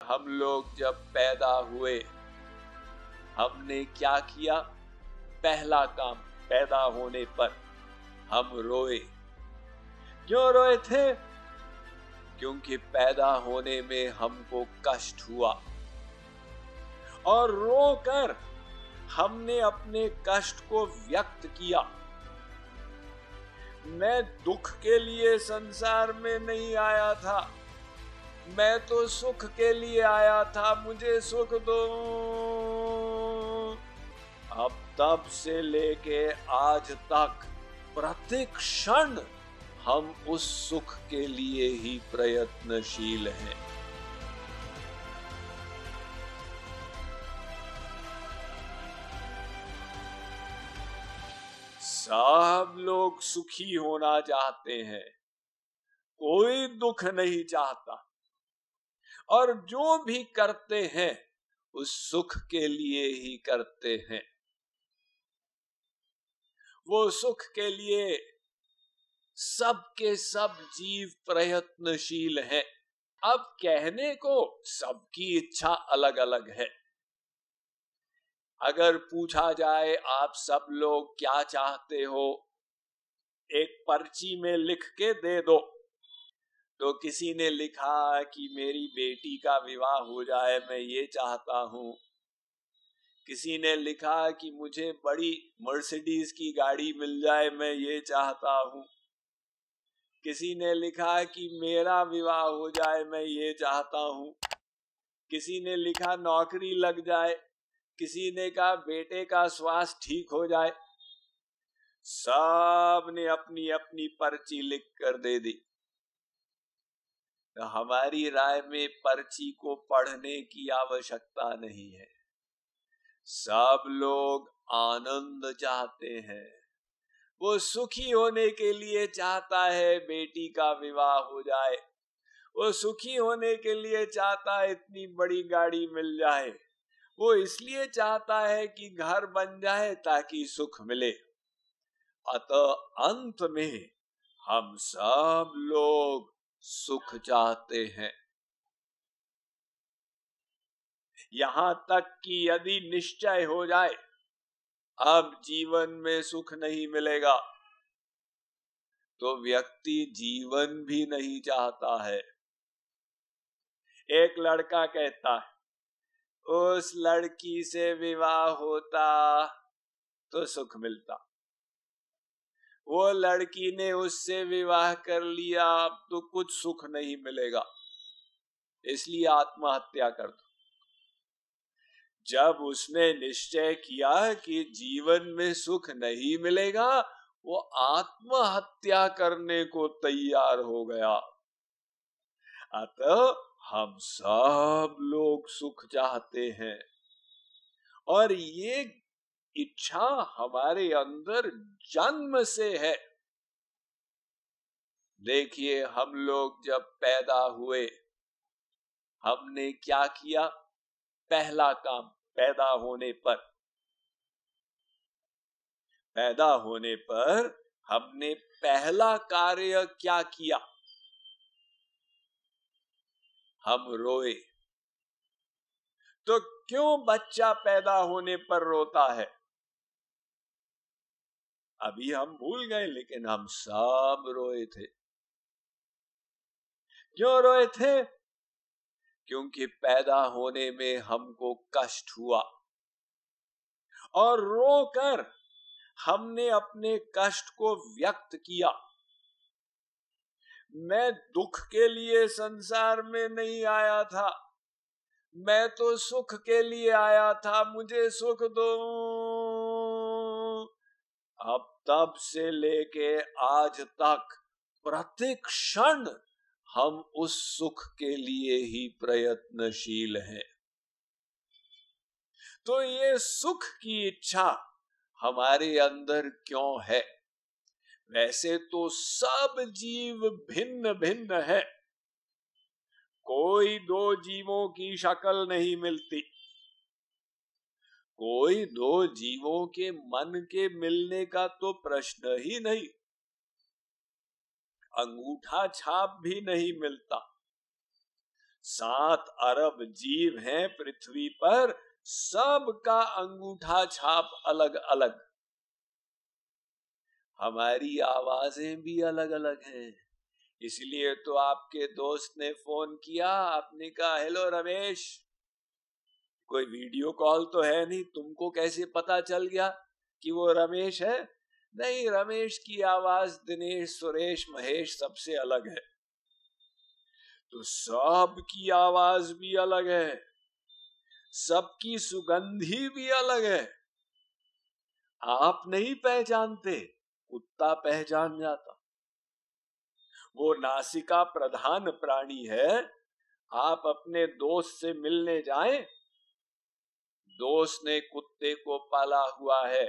हम लोग जब पैदा हुए, हमने क्या किया? पहला काम, पैदा होने पर हम रोए। क्यों रोए थे? क्योंकि पैदा होने में हमको कष्ट हुआ और रोकर हमने अपने कष्ट को व्यक्त किया। मैं दुख के लिए संसार में नहीं आया था, मैं तो सुख के लिए आया था, मुझे सुख दो। अब तब से लेके आज तक प्रत्येक क्षण हम उस सुख के लिए ही प्रयत्नशील हैं। सब लोग सुखी होना चाहते हैं, कोई दुख नहीं चाहता, और जो भी करते हैं उस सुख के लिए ही करते हैं। वो सुख के लिए सबके सब जीव प्रयत्नशील हैं। अब कहने को सबकी इच्छा अलग अलग है। अगर पूछा जाए आप सब लोग क्या चाहते हो, एक पर्ची में लिख के दे दो, तो किसी ने लिखा कि मेरी बेटी का विवाह हो जाए, मैं ये चाहता हूं। किसी ने लिखा कि मुझे बड़ी मर्सिडीज की गाड़ी मिल जाए, मैं ये चाहता हूं। किसी ने लिखा कि मेरा विवाह हो जाए, मैं ये चाहता हूं। किसी ने लिखा नौकरी लग जाए, किसी ने कहा बेटे का स्वास्थ्य ठीक हो जाए। सब ने अपनी अपनी पर्ची लिख कर दे दी। तो हमारी राय में पर्ची को पढ़ने की आवश्यकता नहीं है। सब लोग आनंद चाहते हैं, वो सुखी होने के लिए चाहता है बेटी का विवाह हो जाए, वो सुखी होने के लिए चाहता है इतनी बड़ी गाड़ी मिल जाए, वो इसलिए चाहता है कि घर बन जाए ताकि सुख मिले। अतः अंत में हम सब लोग सुख चाहते हैं। यहां तक कि यदि निश्चय हो जाए अब जीवन में सुख नहीं मिलेगा, तो व्यक्ति जीवन भी नहीं चाहता है। एक लड़का कहता है उस लड़की से विवाह होता तो सुख मिलता, वो लड़की ने उससे विवाह कर लिया, अब तो कुछ सुख नहीं मिलेगा, इसलिए आत्महत्या कर दो। जब उसने निश्चय किया कि जीवन में सुख नहीं मिलेगा, वो आत्महत्या करने को तैयार हो गया। अतः हम सब लोग सुख चाहते हैं और ये इच्छा हमारे अंदर जन्म से है। देखिए, हम लोग जब पैदा हुए, हमने क्या किया? पहला काम, पैदा होने पर हमने पहला कार्य क्या किया? हम रोए। तो क्यों बच्चा पैदा होने पर रोता है? अभी हम भूल गए, लेकिन हम सब रोए थे। क्यों रोए थे? क्योंकि पैदा होने में हमको कष्ट हुआ और रोकर हमने अपने कष्ट को व्यक्त किया। मैं दुख के लिए संसार में नहीं आया था, मैं तो सुख के लिए आया था, मुझे सुख दो। अब तब से लेके आज तक प्रत्येक क्षण हम उस सुख के लिए ही प्रयत्नशील हैं। तो ये सुख की इच्छा हमारे अंदर क्यों है? वैसे तो सब जीव भिन्न भिन्न है, कोई दो जीवों की शक्ल नहीं मिलती, कोई दो जीवों के मन के मिलने का तो प्रश्न ही नहीं, अंगूठा छाप भी नहीं मिलता। 7 अरब जीव हैं पृथ्वी पर, सबका अंगूठा छाप अलग अलग। हमारी आवाजें भी अलग अलग हैं। इसलिए तो आपके दोस्त ने फोन किया, आपने कहा हेलो रमेश। कोई वीडियो कॉल तो है नहीं, तुमको कैसे पता चल गया कि वो रमेश है? नहीं, रमेश की आवाज दिनेश, सुरेश, महेश सबसे अलग है। तो सबकी आवाज भी अलग है, सबकी सुगंधी भी अलग है। आप नहीं पहचानते, कुत्ता पहचान जाता। वो नासिका प्रधान प्राणी है। आप अपने दोस्त से मिलने जाएं, दोस्त ने कुत्ते को पाला हुआ है,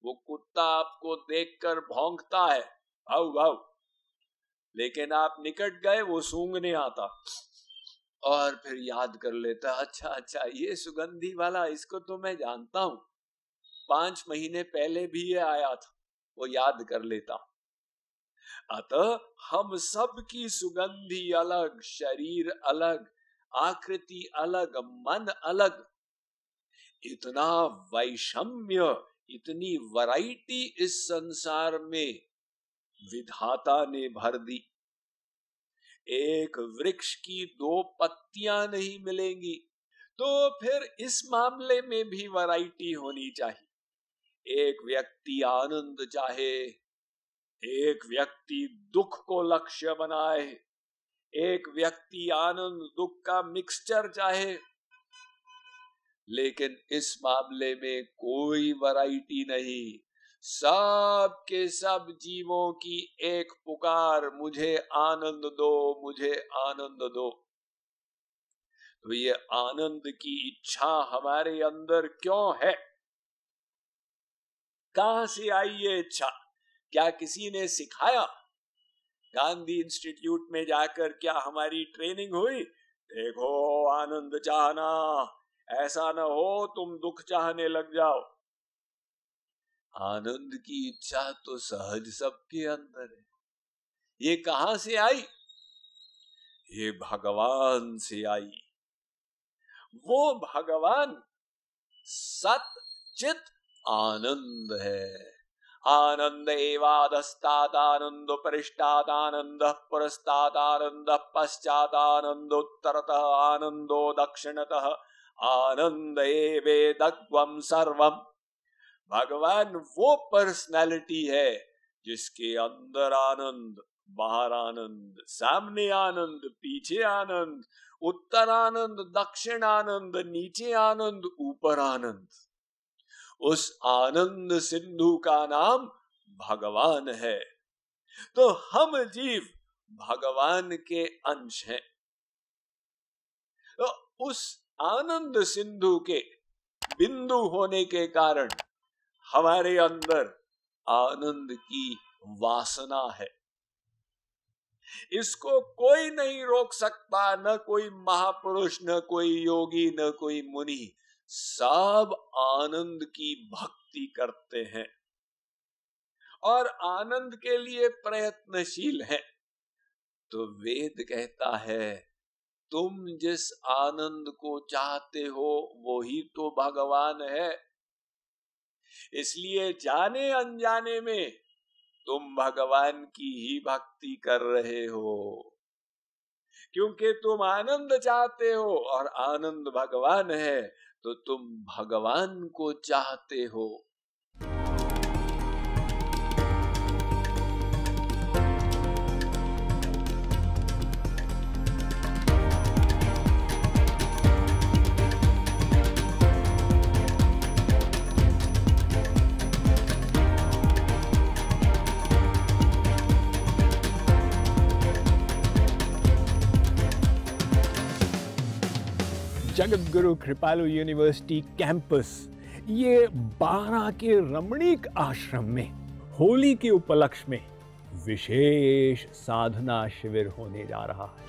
वो कुत्ता आपको देखकर भौंकता है, भाऊ भाऊ, लेकिन आप निकट गए, वो सूंघने आता और फिर याद कर लेता, अच्छा अच्छा ये सुगंधी वाला, इसको तो मैं जानता हूं, 5 महीने पहले भी ये आया था, वो याद कर लेता। अतः हम सब की सुगंधी अलग, शरीर अलग, आकृति अलग, मन अलग। इतना वैषम्य, इतनी वैरायटी इस संसार में विधाता ने भर दी। एक वृक्ष की 2 पत्तियां नहीं मिलेंगी, तो फिर इस मामले में भी वैरायटी होनी चाहिए। एक व्यक्ति आनंद चाहे, एक व्यक्ति दुख को लक्ष्य बनाए, एक व्यक्ति आनंद दुख का मिक्सचर चाहे, लेकिन इस मामले में कोई वैरायटी नहीं। सब के सब जीवों की एक पुकार, मुझे आनंद दो, मुझे आनंद दो। तो ये आनंद की इच्छा हमारे अंदर क्यों है? कहां से आई ये इच्छा? क्या किसी ने सिखाया? गांधी इंस्टीट्यूट में जाकर क्या हमारी ट्रेनिंग हुई? देखो आनंद चाहना, ऐसा न हो तुम दुख चाहने लग जाओ। आनंद की इच्छा तो सहज सबके अंदर है। ये कहां से आई? ये भगवान से आई। वो भगवान सत चित आनंद है। आनंद एवादस्ताद आनंद परिष्टाद आनंद पुरस्ताद आनंद पश्चात आनंद उत्तरतः आनंदो दक्षिणतः आनंद एवेदग्वम सर्वम। भगवान वो पर्सनैलिटी है जिसके अंदर आनंद, बाहर आनंद, सामने आनंद, पीछे आनंद, उत्तर आनंद, दक्षिण आनंद, नीचे आनंद, ऊपर आनंद। उस आनंद सिंधु का नाम भगवान है। तो हम जीव भगवान के अंश हैं। तो उस आनंद सिंधु के बिंदु होने के कारण हमारे अंदर आनंद की वासना है। इसको कोई नहीं रोक सकता, न कोई महापुरुष, न कोई योगी, न कोई मुनि। सब आनंद की भक्ति करते हैं और आनंद के लिए प्रयत्नशील हैं। तो वेद कहता है तुम जिस आनंद को चाहते हो वही तो भगवान है। इसलिए जाने अनजाने में तुम भगवान की ही भक्ति कर रहे हो, क्योंकि तुम आनंद चाहते हो और आनंद भगवान है, तो तुम भगवान को चाहते हो। जगत गुरु कृपालु यूनिवर्सिटी कैंपस, ये 12 के रमणीक आश्रम में होली के उपलक्ष्य में विशेष साधना शिविर होने जा रहा है।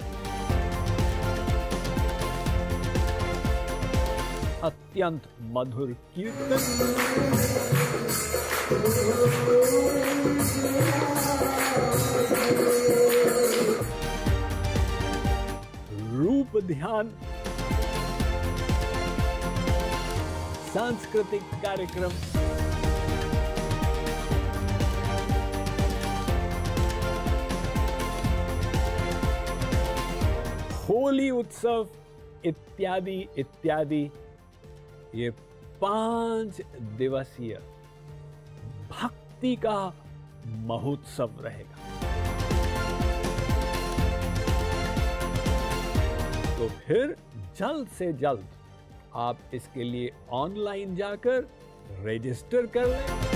अत्यंत मधुर कीर्तन, रूप धूप ध्यान, सांस्कृतिक कार्यक्रम, होली उत्सव इत्यादि इत्यादि, ये 5 दिवसीय भक्ति का महोत्सव रहेगा। तो फिर जल्द से जल्द आप इसके लिए ऑनलाइन जाकर रजिस्टर कर लें।